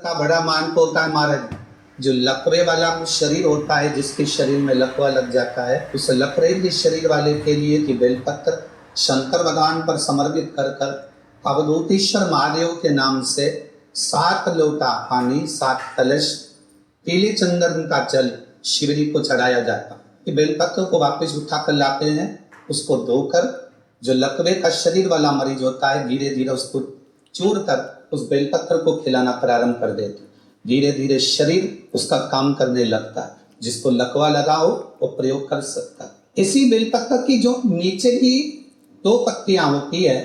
का बड़ा मान तो होता है महाराज, जो लकवे वाला शरीर होता है, जिसके शरीर में लकवा लग जाता है, उस लकवे के शरीर वाले के लिए कि बेलपत्र शंकर भगवान पर समर्पित कर कर अवधूतेश्वर महादेव के नाम से 7 लोटा पानी, 7 कलश पीले चंदन का जल शिव जी को चढ़ाया जाता। ये बेलपत्र को वापस उठा कर लाते हैं, उसको धोकर जो लकवे का शरीर वाला मरीज होता है धीरे धीरे उसको चूर कर उस बेलपत्र को खिलाना प्रारंभ कर देते। धीरे धीरे शरीर उसका काम करने लगता है। जिसको लकवा लगा हो वो प्रयोग कर सकता है। इसी बेलपत्र की जो नीचे की 2 पत्तियां होती है,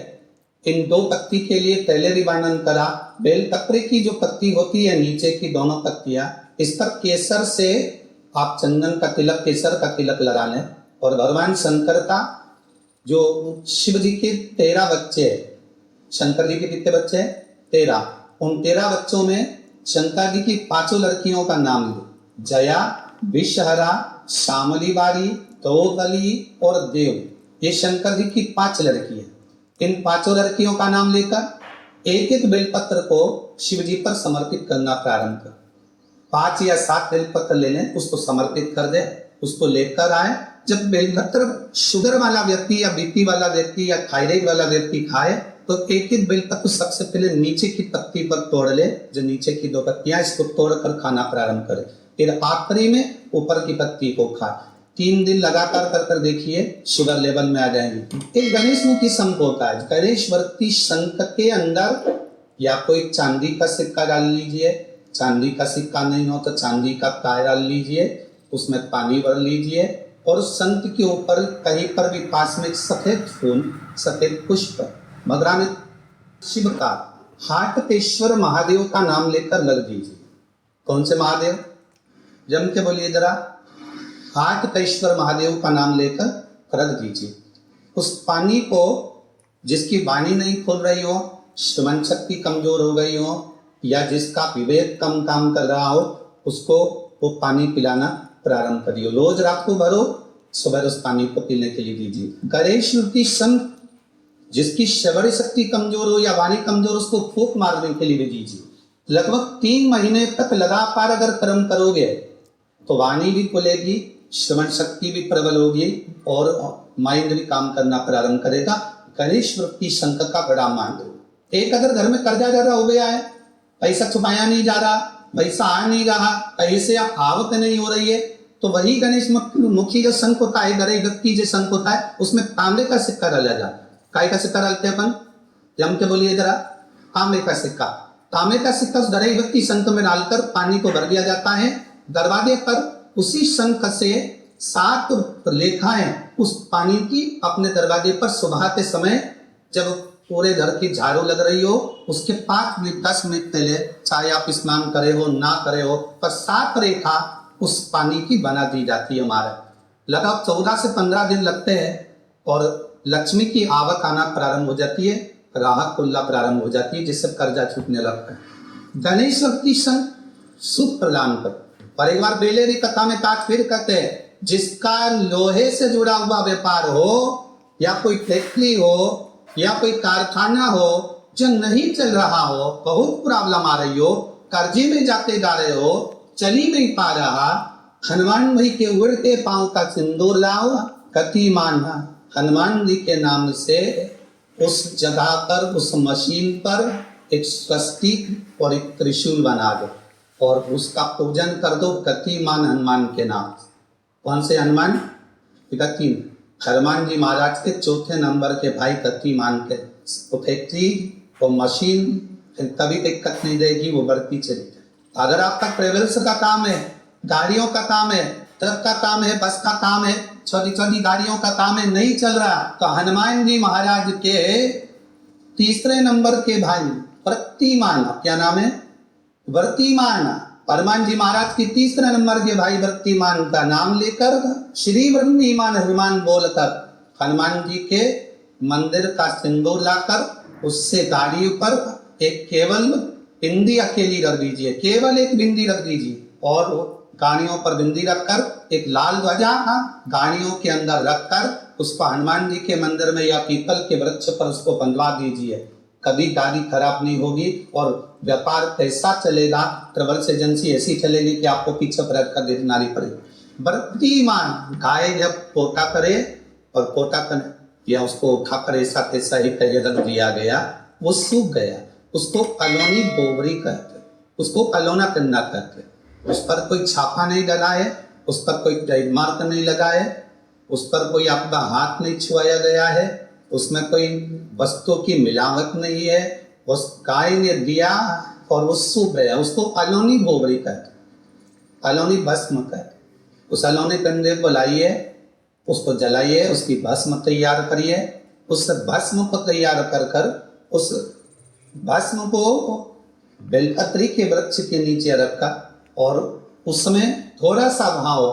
इन 2 पत्ती के लिए पहले भी वर्णन करा। बेलपत्र की जो पत्ती होती है नीचे की दोनों पत्तियां, इस पर केसर से आप चंदन का तिलक, केसर का तिलक लगा लें। और भगवान शंकर का जो शिव जी के 13 बच्चे, शंकर जी के कितने बच्चे हैं? 13। उन 13 बच्चों में शंकर जी की 5 लड़कियों का नाम लो। जया, विषहरा, श्यामली बारी, द्रौपदी और देव। ये शंकर जी की 5 लड़की है। इन 5 लड़कियों का नाम लेकर एक एक बेलपत्र को शिव जी पर समर्पित करना प्रारंभ कर। 5 या 7 बेलपत्र ले लें, उसको समर्पित कर दे, उसको लेकर आए। जब बेलपत्र शुगर वाला व्यक्ति या बीपी वाला व्यक्ति या थायराइड वाला व्यक्ति खाए तो एक एक बेलपत्र सबसे पहले नीचे की पत्ती पर तोड़ ले। जो नीचे की 2 पत्तियां, इसको तोड़कर खाना प्रारंभ करे। फिर आखिरी में ऊपर की पत्ती को खाए। 3 दिन लगातार कर कर देखिए, शुगर लेवल में आ जाएंगी। एक गणेश मुखी शंख होता है। गणेश वर्ती शंख के अंदर या कोई चांदी का सिक्का डाल लीजिए, चांदी का सिक्का नहीं हो तो चांदी का तार डाल लीजिए, उसमें पानी भर लीजिए और उस शंख के ऊपर कहीं पर भी पास में सफेद फूल, सफेद पुष्प, मगरा में शिव का हाटकेश्वर महादेव का नाम लेकर लग दीजिए। कौन से महादेव? जम के बोलिए जरा। हाटकेश्वर महादेव का नाम लेकर रख दीजिए। उस पानी को, जिसकी वाणी नहीं खुल रही हो, श्रवण शक्ति कमजोर हो गई हो या जिसका विवेक कम काम कर रहा हो, उसको वो पानी पिलाना प्रारंभ करिए। रोज रात को भरो, सुबह उस पानी को पीने के लिए दीजिए। गणेश मूर्ति शंख, जिसकी श्रवण शक्ति कमजोर हो या वाणी कमजोर, उसको फूंक मारने के लिए भी दीजिए। लगभग 3 महीने तक लगातार अगर कर्म करोगे तो वाणी भी खुलेगी, श्रवण शक्ति भी प्रबल होगी और माइंड भी काम करना प्रारंभ करेगा। गणेश मूर्ति शंख का बड़ा मान। एक अगर घर में कर्जा ज्यादा हो गया है, पैसा छुपाया नहीं जा रहा, पैसा आ नहीं रहा, कहीं से आवक नहीं हो रही है, तो वही गणेश मुखी जो शंख होता है, गणेश व्यक्ति जो शंख होता है, उसमें तांबे का सिक्का डाला जाता है। काय का सिक्का डालते हैं अपन? जम के बोलिए जरा। तांबे का सिक्का। तांबे का सिक्का उस गणेश व्यक्ति शंख में डालकर पानी को भर दिया जाता है। दरवाजे पर उसी शंख से 7 लेखाएं उस पानी की अपने दरवाजे पर सुबह के समय, जब पूरे घर की झाड़ू लग रही हो, उसके 5 मिनट 10 मिनट पहले, चाहे आप स्नान करे हो ना करे हो, पर 7 रेखा उस पानी की बना दी जाती है। हमारे लगभग 14 से 15 दिन लगते हैं और लक्ष्मी की आवक आना प्रारंभ हो जाती है, राहत खुलना प्रारंभ हो जाती है, जिससे कर्जा छूटने लगता है। गणेश भक्ति संग सुख प्रदान कर। और एक बार बेलेरी कथा में ताज फिर कहते हैं, जिसका लोहे से जुड़ा हुआ व्यापार हो या कोई फैक्ट्री हो या कोई कारखाना हो जो नहीं चल रहा हो, बहुत प्रॉब्लम आ रही हो, कर्जे में जाते जा रहे हो, चली नहीं पा रहा, हनुमान भाई के उड़ते पांव का सिंदूर लाओ, कति माना हनुमान जी के नाम से उस जगह पर, उस मशीन पर एक स्वस्तिक और एक त्रिशूल बना दो और उसका पूजन कर दो गतिमान हनुमान के नाम से। कौन से हनुमान? गति। हनुमान जी महाराज के 4थे नंबर के भाई गतिमान के। वो फैक्ट्री, वो मशीन कभी दिक्कत नहीं देगी, वो बढ़ती चली जाए। अगर आपका ट्रेवल्स का काम है, गाड़ियों का काम है, ट्रक का काम है, बस का काम है, छोटी छोटी गाड़ियों का काम है, नहीं चल रहा, तो हनुमान जी महाराज के 3रे नंबर के भाई वर्तिमान, क्या नाम है? वर्तिमान। हनुमान जी महाराज की 3रे नंबर के भाई वर्तिमान का नाम लेकर श्री वर्तिमान हनुमान बोलकर हनुमान जी के मंदिर का सिंदूर लाकर उससे गाड़ी पर एक केवल बिंदी अकेली रख दीजिए, केवल एक बिंदी रख दीजिए और गाड़ियों पर बिंदी रखकर एक लाल ध्वजा गाड़ियों के अंदर रखकर उसको हनुमान जी के मंदिर में या पीपल के वृक्ष पर उसको बंधवा दीजिए। कभी गाड़ी खराब नहीं होगी और व्यापार कैसा चलेगा, ट्रेवल्स एजेंसी ऐसी चलेगी कि आपको पीछे पलट कर गिरना नहीं पड़ेगी। बुद्धिमान गाय जब पोटा करे और पोटा करे या उसको उठाकर ऐसा तैसा ही कहीं रख दिया गया, वो सूख गया, उसको कॉलोनी बोबरी कहते, उसको कलोना करना कहते। उस पर कोई छापा नहीं डला है, उस पर कोई ट्रेडमार्क नहीं लगा है, उस पर कोई आपका हाथ नहीं छुआया गया है, उसमें कोई वस्तु की मिलावट नहीं है, उस गाय ने दिया और वो सूख गया, उसको कॉलोनी बोबरी कहते, कॉलोनी भस्म कहते। उस अलोनी कंडे को लाइए, उसको जलाइए, उसकी भस्म तैयार करिए, उस भस्म को तैयार कर कर उस भस्म को बेलपत्री के वृक्ष के नीचे रखा और उसमें थोड़ा सा भाव,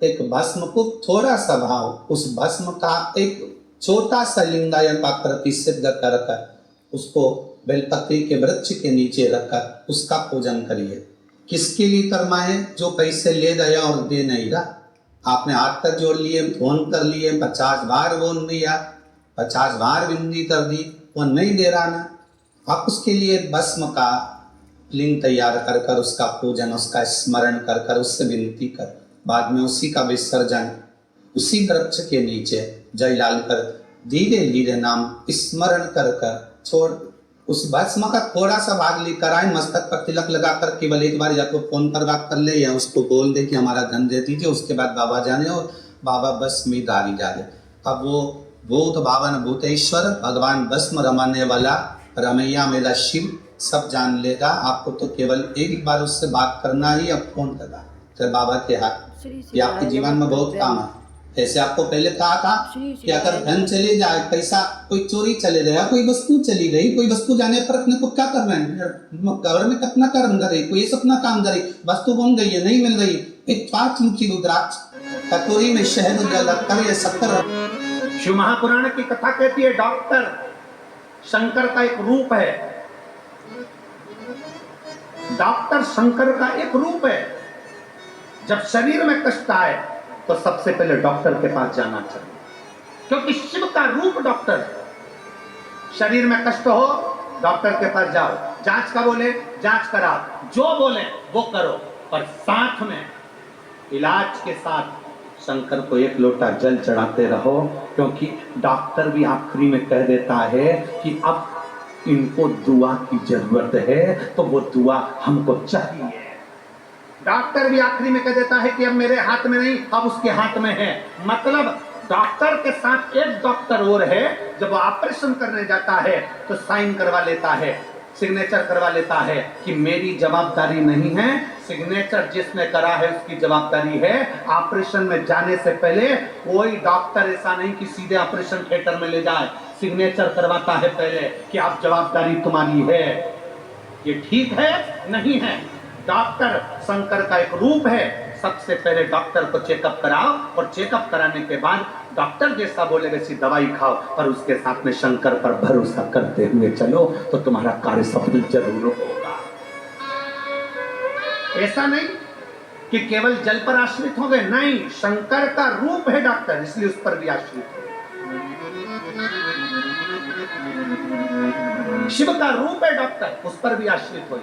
एक भस्म को थोड़ा सा भाव, उस भस्म का एक छोटा सा लिंगायन आकृति सिद्ध कर उसको बेलपत्री के वृक्ष के नीचे रखकर उसका पूजन करिए। किसके लिए करवाए? जो पैसे ले गया और दे नहीं रहा। आपने हाथ तक जोड़ लिए, फोन कर लिए, 50 बार बोल दिया, 50 बार विनती कर दी, वो नहीं दे रहा ना, आप उसके लिए भस्म का लिंग तैयार कर कर उसका पूजन, उसका स्मरण कर कर उससे विनती कर, बाद में उसी का विसर्जन उसी वृक्ष के नीचे जयलाल कर धीरे धीरे नाम स्मरण कर कर छोड़, उस भस्म का थोड़ा सा भाग लेकर आए, मस्तक पर तिलक लगाकर केवल एक बार या तो फोन पर बात कर ले या उसको बोल दे कि हमारा धन दे दीजिए, उसके बाद बाबा जाने और बाबा बस में दारी जाने। अब वो भूत भावन भूतेश्वर भगवान भस्म रमाने वाला रमैया मेरा शिव सब जान लेगा। आपको तो केवल एक बार उससे बात करना ही, अब फोन करना तो बाबा के हाथ, ये आपके जीवन में बहुत काम है। ऐसे आपको पहले कहा था कि अगर धन चले जाए, पैसा कोई चोरी चले गया, कोई वस्तु चली गई, कोई वस्तु जाने पर अपने को क्या कर रहे हैं, घर में कितना कर्म करे, कोई अपना काम करे, वस्तु गुम गई है, नहीं मिल रही, एक 5 मुखी रुद्राक्ष कटोरी में शहद डालकर या 70। शिव महापुराण की कथा कहती है डॉक्टर शंकर का एक रूप है, डॉक्टर शंकर का एक रूप है। जब शरीर में कष्ट आए तो सबसे पहले डॉक्टर के पास जाना चाहिए, क्योंकि शिव का रूप डॉक्टर है। शरीर में कष्ट हो डॉक्टर के पास जाओ, जांच का बोले जांच कराओ, जो बोले वो करो, पर साथ में इलाज के साथ शंकर को एक लोटा जल चढ़ाते रहो, क्योंकि डॉक्टर भी आखिरी में कह देता है कि अब इनको दुआ की जरूरत है, तो वो दुआ हमको चाहिए। डॉक्टर भी आखिरी में कह देता है कि अब मेरे हाथ में नहीं, अब उसके हाथ में है। मतलब डॉक्टर के साथ एक डॉक्टर और है, जब वो ऑपरेशन करने जाता है तो साइन करवा लेता है, सिग्नेचर करवा लेता है कि मेरी जवाबदारी नहीं है, सिग्नेचर जिसने करा है उसकी जवाबदारी है। ऑपरेशन में जाने से पहले कोई डॉक्टर ऐसा नहीं कि सीधे ऑपरेशन थिएटर में ले जाए, सिग्नेचर करवाता है पहले कि आप जवाबदारी तुम्हारी है। ये ठीक है नहीं है? डॉक्टर शंकर का एक रूप है। सबसे पहले डॉक्टर को चेकअप कराओ और चेकअप कराने के बाद डॉक्टर जैसा बोले वैसी दवाई खाओ, पर उसके साथ में शंकर पर भरोसा करते हुए चलो तो तुम्हारा कार्य सफल जरूर होगा। ऐसा नहीं कि केवल जल पर आश्रित हो गए, नहीं, शंकर का रूप है डॉक्टर, इसलिए उस पर भी आश्रित हो। शिव का रूप है डॉक्टर, उस पर भी आश्रित हो।